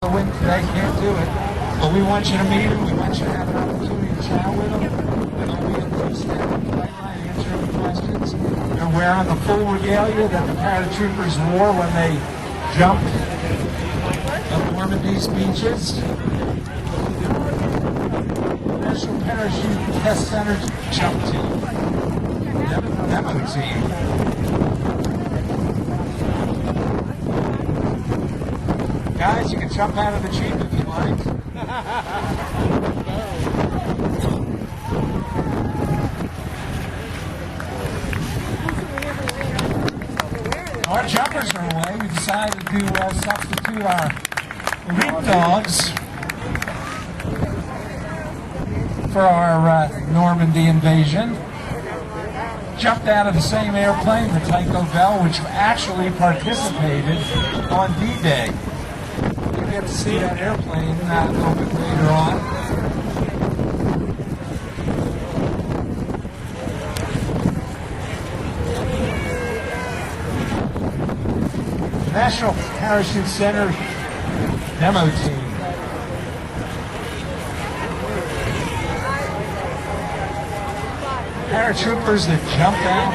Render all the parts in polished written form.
win today, can't do it. But we want you to meet them. We want you to have an opportunity to chat with them. They'll be in the stand line answering questions. They're wearing the full regalia that the paratroopers wore when they jumped up Normandy's beaches. National Parachute Test Center jump team. Demo team. Guys, you can jump out of the Jeep if you like. Our jumpers are away. We decided to substitute our leap dogs for our Normandy invasion. Jumped out of the same airplane, the Titusville, which actually participated on D-Day. You'll get to see that airplane a little bit later on. National Parachute Center demo team. Paratroopers that jumped out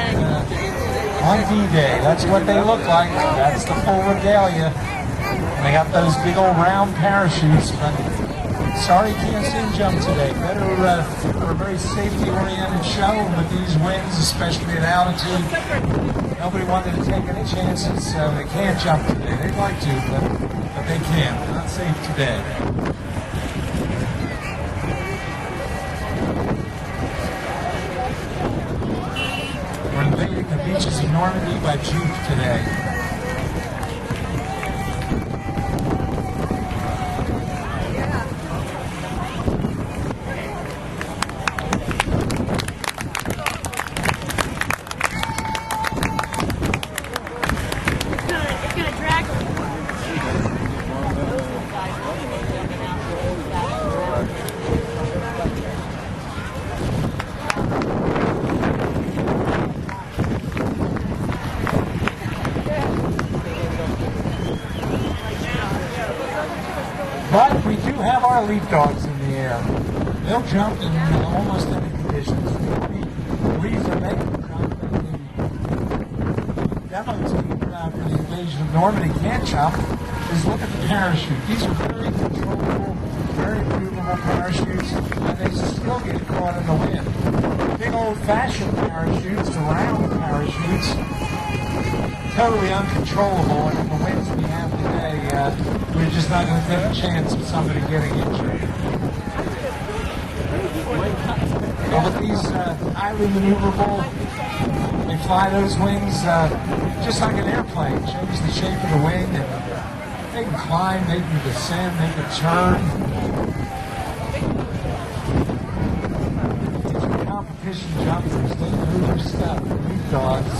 on D-Day. That's what they look like. That's the full regalia. And they got those big old round parachutes. But sorry you can't see them jump today. Better for a very safety-oriented show with these winds, especially at altitude. Nobody wanted to take any chances, so they can't jump today. They'd like to, but they can't. Not safe today. We're invading the beaches of Normandy by Jeep today. But we do have our leap dogs in the air. They'll jump in almost any conditions. The reason they can jump and the demo team for the invasion of Normandy can't jump is look at the parachute. These are very controllable, very maneuverable parachutes, and they still get caught in the wind. Big old-fashioned parachutes, the round parachutes, totally uncontrollable, and in the winds we have today, we're just not going to take a chance of somebody getting injured. But these highly maneuverable, they fly those wings just like an airplane, change the shape of the wing, and they can climb, they can descend, they can turn. These are competition jumpers, they know their stuff, leap dogs.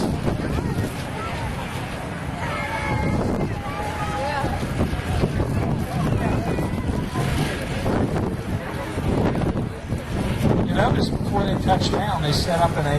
Notice before they touch down, they set up in a